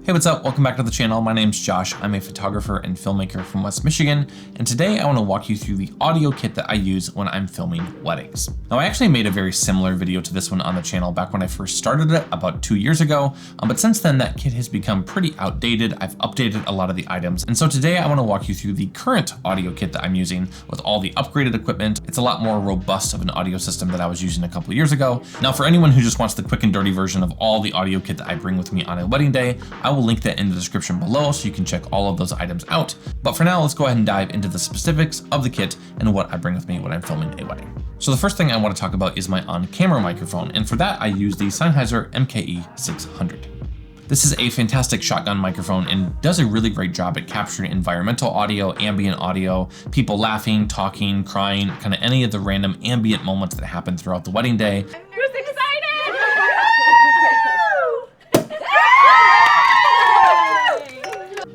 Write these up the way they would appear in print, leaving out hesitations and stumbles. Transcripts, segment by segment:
Hey, what's up? Welcome back to the channel. My name's Josh. I'm a photographer and filmmaker from West Michigan, and today I want to walk you through the audio kit that I use when I'm filming weddings. Now, I actually made a very similar video to this one on the channel back when I first started it about 2 years ago, but since then that kit has become pretty outdated. I've updated a lot of the items, and so today I want to walk you through the current audio kit that I'm using with all the upgraded equipment. It's a lot more robust of an audio system that I was using a couple years ago. Now, for anyone who just wants the quick and dirty version of all the audio kit that I bring with me on a wedding day, I will link that in the description below so you can check all of those items out. But for now, let's go ahead and dive into the specifics of the kit and what I bring with me when I'm filming a wedding. So the first thing I want to talk about is my on-camera microphone, and for that I use the Sennheiser MKE600. This is a fantastic shotgun microphone and does a really great job at capturing environmental audio, ambient audio, people laughing, talking, crying, kind of any of the random ambient moments that happen throughout the wedding day.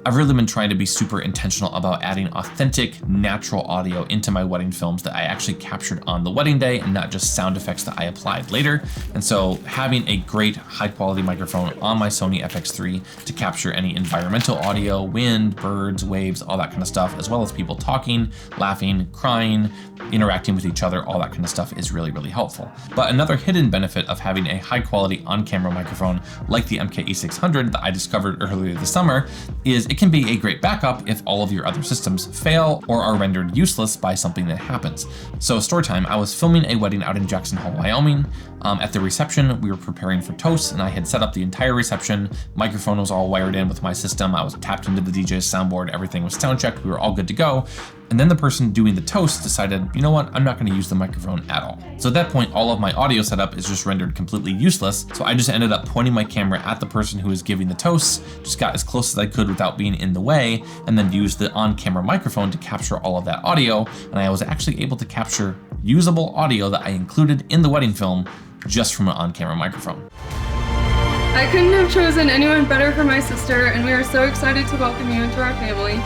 I've really been trying to be super intentional about adding authentic, natural audio into my wedding films that I actually captured on the wedding day and not just sound effects that I applied later. And so having a great high quality microphone on my Sony FX3 to capture any environmental audio, wind, birds, waves, all that kind of stuff, as well as people talking, laughing, crying, interacting with each other, all that kind of stuff is really, really helpful. But another hidden benefit of having a high quality on-camera microphone like the MKE600 that I discovered earlier this summer is it can be a great backup if all of your other systems fail or are rendered useless by something that happens. So story time, I was filming a wedding out in Jackson Hole, Wyoming. At the reception, we were preparing for toasts and I had set up the entire reception. Microphone was all wired in with my system. I was tapped into the DJ's soundboard. Everything was sound checked. We were all good to go. And then the person doing the toast decided, you know what, I'm not going to use the microphone at all. So at that point, all of my audio setup is just rendered completely useless. So I just ended up pointing my camera at the person who was giving the toasts, just got as close as I could without being in the way, and then used the on-camera microphone to capture all of that audio. And I was actually able to capture usable audio that I included in the wedding film just from an on-camera microphone. I couldn't have chosen anyone better for my sister, and we are so excited to welcome you into our family.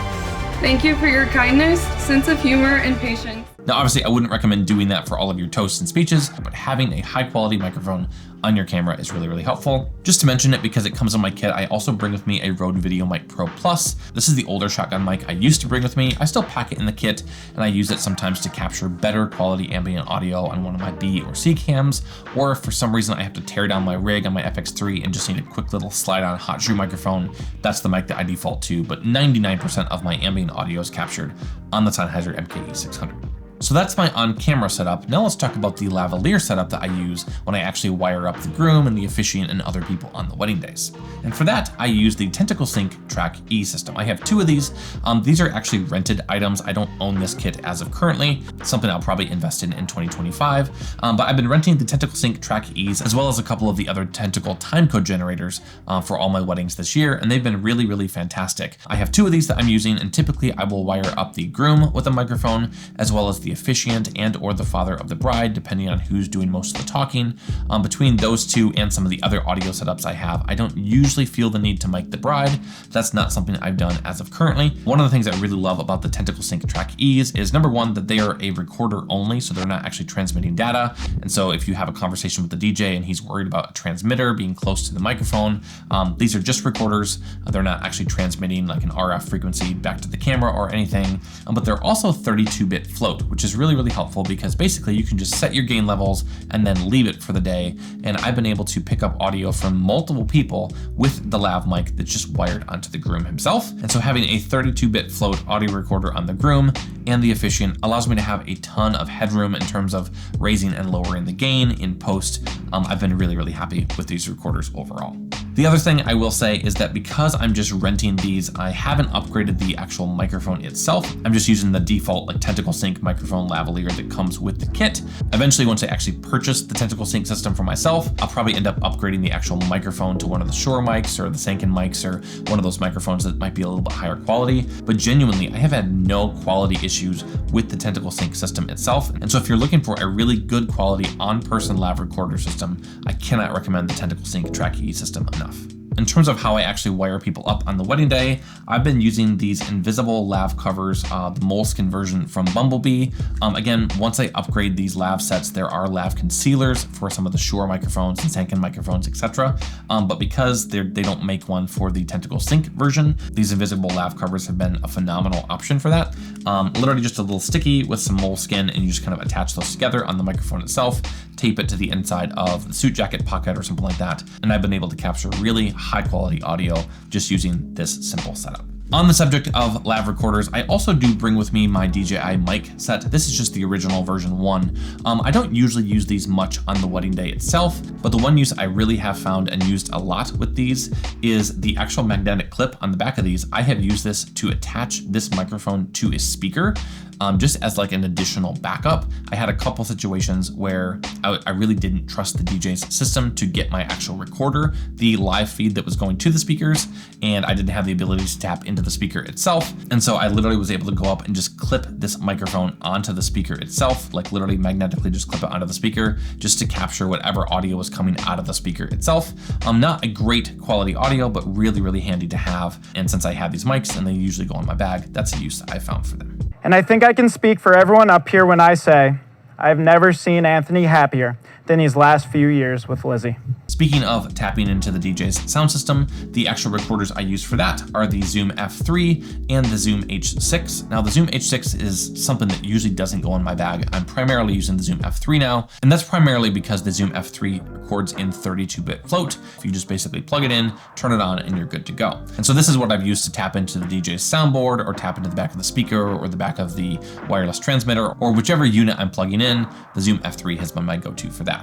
Thank you for your kindness, sense of humor, and patience. Now, obviously, I wouldn't recommend doing that for all of your toasts and speeches, but having a high quality microphone on your camera is really, really helpful. Just to mention it, because it comes on my kit, I also bring with me a Rode VideoMic Pro Plus. This is the older shotgun mic I used to bring with me. I still pack it in the kit, and I use it sometimes to capture better quality ambient audio on one of my B or C cams, or if for some reason I have to tear down my rig on my FX3 and just need a quick little slide on hot shoe microphone, that's the mic that I default to, but 99% of my ambient audio is captured on the Sennheiser MKE600. So that's my on-camera setup. Now let's talk about the lavalier setup that I use when I actually wire up the groom and the officiant and other people on the wedding days. And for that, I use the Tentacle Sync Track E system. I have two of these. These are actually rented items. I don't own this kit as of currently, something I'll probably invest in 2025. But I've been renting the Tentacle Sync Track E's as well as a couple of the other Tentacle timecode generators for all my weddings this year, and they've been really, really fantastic. I have two of these that I'm using, and typically I will wire up the groom with a microphone as well as the officiant and or the father of the bride, depending on who's doing most of the talking. Between those two and some of the other audio setups I have, I don't usually feel the need to mic the bride. That's not something I've done as of currently. One of the things I really love about the Tentacle Sync Track E's is number one, that they are a recorder only, so they're not actually transmitting data. And so if you have a conversation with the DJ and he's worried about a transmitter being close to the microphone, these are just recorders. They're not actually transmitting like an RF frequency back to the camera or anything, but they're also 32-bit float, which is really, really helpful because basically you can just set your gain levels and then leave it for the day. And I've been able to pick up audio from multiple people with the lav mic that's just wired onto the groom himself. And so having a 32-bit float audio recorder on the groom and the officiant allows me to have a ton of headroom in terms of raising and lowering the gain in post. I've been really, really happy with these recorders overall. The other thing I will say is that because I'm just renting these, I haven't upgraded the actual microphone itself. I'm just using the default like Tentacle Sync microphone lavalier that comes with the kit. Eventually, once I actually purchase the Tentacle Sync system for myself, I'll probably end up upgrading the actual microphone to one of the Shure mics or the Sanken mics or one of those microphones that might be a little bit higher quality. But genuinely, I have had no quality issues with the Tentacle Sync system itself. And so if you're looking for a really good quality on-person lav recorder system, I cannot recommend the Tentacle Sync Track E system enough. In terms of how I actually wire people up on the wedding day, I've been using these invisible lav covers, the moleskin version from Bumblebee. Again, once I upgrade these lav sets, there are lav concealers for some of the Shure microphones and Sanken microphones, etc. But because they don't make one for the Tentacle Sync version, these invisible lav covers have been a phenomenal option for that. Literally just a little sticky with some moleskin, and you just kind of attach those together on the microphone itself, tape it to the inside of the suit jacket pocket or something like that. And I've been able to capture really high quality audio just using this simple setup. On the subject of lav recorders, I also do bring with me my DJI mic set. This is just the original version 1. I don't usually use these much on the wedding day itself, but the one use I really have found and used a lot with these is the actual magnetic clip on the back of these. I have used this to attach this microphone to a speaker, just as like an additional backup. I had a couple situations where I really didn't trust the DJ's system to get my actual recorder, the live feed that was going to the speakers, and I didn't have the ability to tap into the speaker itself. And so I literally was able to go up and just clip this microphone onto the speaker itself, like literally magnetically just clip it onto the speaker just to capture whatever audio was coming out of the speaker itself. Not a great quality audio, but really, really handy to have. And since I have these mics and they usually go in my bag, that's a use that I found for them. And I think I can speak for everyone up here when I say, I've never seen Anthony happier than these last few years with Lizzie. Speaking of tapping into the DJ's sound system, the actual recorders I use for that are the Zoom F3 and the Zoom H6. Now the Zoom H6 is something that usually doesn't go in my bag. I'm primarily using the Zoom F3 now, and that's primarily because the Zoom F3 records in 32-bit float. You just basically plug it in, turn it on, and you're good to go. And so this is what I've used to tap into the DJ's soundboard or tap into the back of the speaker or the back of the wireless transmitter or whichever unit I'm plugging in. The Zoom F3 has been my go-to for that.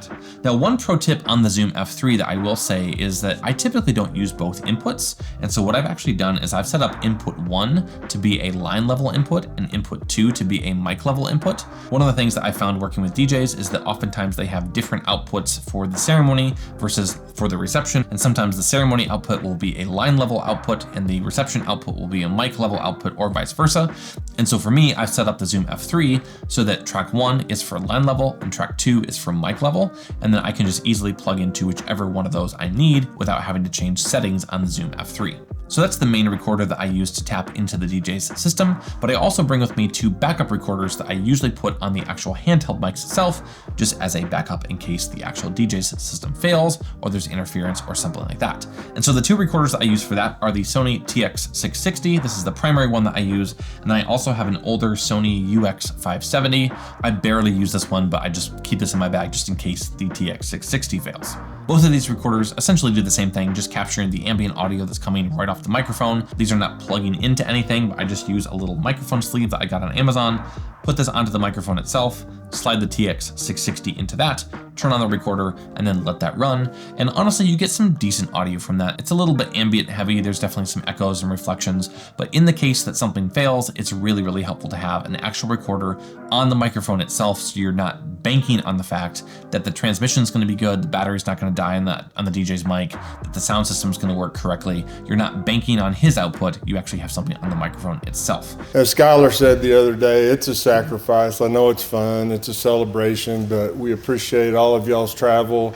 Now, one pro tip on the Zoom F3 that I will say is that I typically don't use both inputs. And so what I've actually done is I've set up input 1 to be a line level input and input 2 to be a mic level input. One of the things that I found working with DJs is that oftentimes they have different outputs for the ceremony versus for the reception. And sometimes the ceremony output will be a line level output and the reception output will be a mic level output or vice versa. And so for me, I've set up the Zoom F3 so that track 1 is for line level and track 2 is for mic level. And then I can just easily plug into whichever one of those I need without having to change settings on the Zoom F3. So that's the main recorder that I use to tap into the DJ's system, but I also bring with me 2 backup recorders that I usually put on the actual handheld mics itself, just as a backup in case the actual DJ's system fails or there's interference or something like that. And so the 2 recorders that I use for that are the Sony TX660. This is the primary one that I use. And I also have an older Sony UX570. I barely use this one, but I just keep this in my bag just in case the TX660 fails. Both of these recorders essentially do the same thing, just capturing the ambient audio that's coming right off the microphone. These are not plugging into anything, but I just use a little microphone sleeve that I got on Amazon, put this onto the microphone itself, slide the TX660 into that, turn on the recorder, and then let that run. And honestly, you get some decent audio from that. It's a little bit ambient heavy. There's definitely some echoes and reflections, but in the case that something fails, it's really, really helpful to have an actual recorder on the microphone itself, so you're not banking on the fact that the transmission is going to be good, the battery's not going to die on the DJ's mic, that the sound system is going to work correctly. You're not banking on his output. You actually have something on the microphone itself. As Skylar said the other day, it's a sacrifice. I know it's fun, it's a celebration, but we appreciate all of y'all's travel.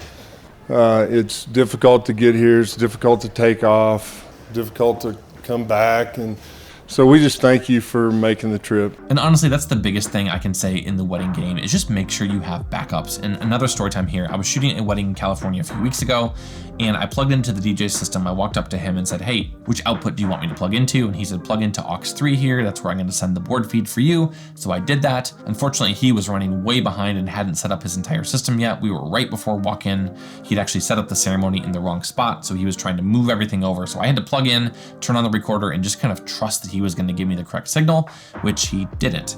It's difficult to get here, it's difficult to take off, difficult to come back, and so we just thank you for making the trip. And honestly, that's the biggest thing I can say in the wedding game is just make sure you have backups. And another story time here, I was shooting a wedding in California a few weeks ago, and I plugged into the DJ system. I walked up to him and said, hey, which output do you want me to plug into? And he said, plug into aux 3 here. That's where I'm going to send the board feed for you. So I did that. Unfortunately, he was running way behind and hadn't set up his entire system yet. We were right before walk-in. He'd actually set up the ceremony in the wrong spot. So he was trying to move everything over. So I had to plug in, turn on the recorder, and just kind of trust that he was going to give me the correct signal, which he didn't.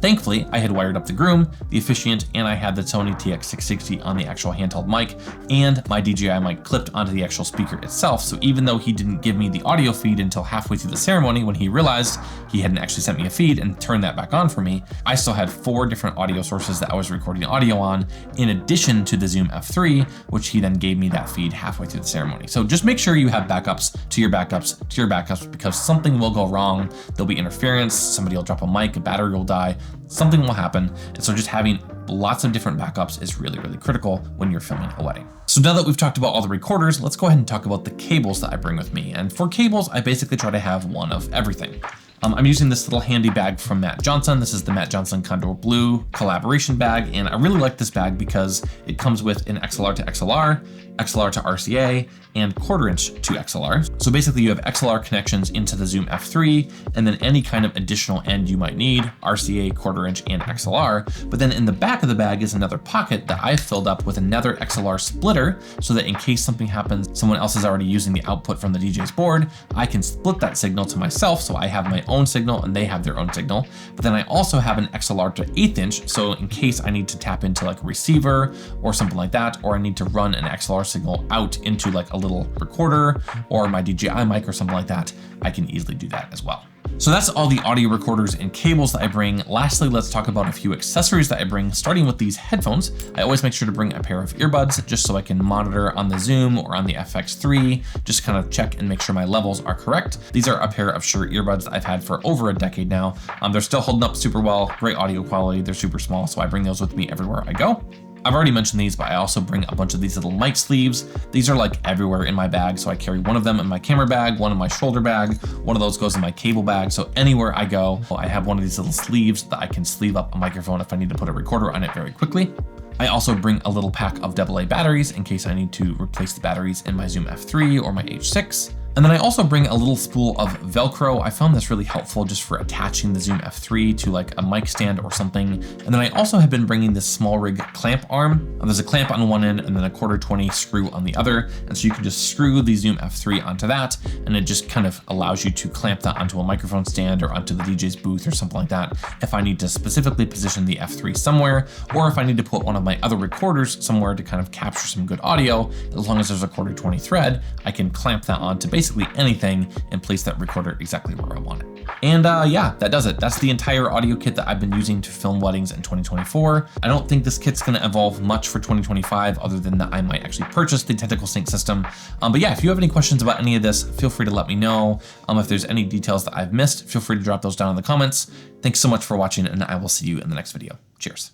Thankfully, I had wired up the groom, the officiant, and I had the Sony TX660 on the actual handheld mic, and my DJI mic clipped onto the actual speaker itself. So even though he didn't give me the audio feed until halfway through the ceremony when he realized he hadn't actually sent me a feed and turned that back on for me, I still had 4 different audio sources that I was recording audio on, in addition to the Zoom F3, which he then gave me that feed halfway through the ceremony. So just make sure you have backups to your backups to your backups, because something will go wrong. There'll be interference, somebody will drop a mic, a battery will die, something will happen. And so just having lots of different backups is really, really critical when you're filming a wedding. So now that we've talked about all the recorders, let's go ahead and talk about the cables that I bring with me. And for cables, I basically try to have one of everything. I'm using this little handy bag from Matt Johnson. This is the Matt Johnson Condor Blue collaboration bag. And I really like this bag because it comes with an XLR to XLR, XLR to RCA, and 1/4 inch to XLR. So basically you have XLR connections into the Zoom F3, and then any kind of additional end you might need, RCA, 1/4 inch, and XLR. But then in the back of the bag is another pocket that I've filled up with another XLR splitter, so that in case something happens, someone else is already using the output from the DJ's board, I can split that signal to myself, so I have my own signal and they have their own signal. But then I also have an XLR to 1/8 inch, so in case I need to tap into like a receiver or something like that, or I need to run an XLR signal out into like a little recorder or my DJI mic or something like that, I can easily do that as well. So that's all the audio recorders and cables that I bring. Lastly, let's talk about a few accessories that I bring, starting with these headphones. I always make sure to bring a pair of earbuds just so I can monitor on the Zoom or on the FX3, just kind of check and make sure my levels are correct. These are a pair of Shure earbuds that I've had for over a decade now. They're still holding up super well, great audio quality, they're super small, so I bring those with me everywhere I go. I've already mentioned these, but I also bring a bunch of these little mic sleeves. These are like everywhere in my bag, so I carry one of them in my camera bag, one in my shoulder bag, one of those goes in my cable bag, so anywhere I go, I have one of these little sleeves that I can sleeve up a microphone if I need to put a recorder on it very quickly. I also bring a little pack of AA batteries in case I need to replace the batteries in my Zoom F3 or my H6. And then I also bring a little spool of Velcro. I found this really helpful just for attaching the Zoom F3 to like a mic stand or something. And then I also have been bringing this small rig clamp arm. There's a clamp on one end and then a 1/4-20 screw on the other. And so you can just screw the Zoom F3 onto that, and it just kind of allows you to clamp that onto a microphone stand or onto the DJ's booth or something like that if I need to specifically position the F3 somewhere, or if I need to put one of my other recorders somewhere to kind of capture some good audio. As long as there's a 1/4-20 thread, I can clamp that onto basically anything and place that recorder exactly where I want it. And yeah, that does it. That's the entire audio kit that I've been using to film weddings in 2024. I don't think this kit's gonna evolve much for 2025 other than that I might actually purchase the Tentacle Sync system. But yeah, if you have any questions about any of this, feel free to let me know. If there's any details that I've missed, feel free to drop those down in the comments. Thanks so much for watching, and I will see you in the next video. Cheers.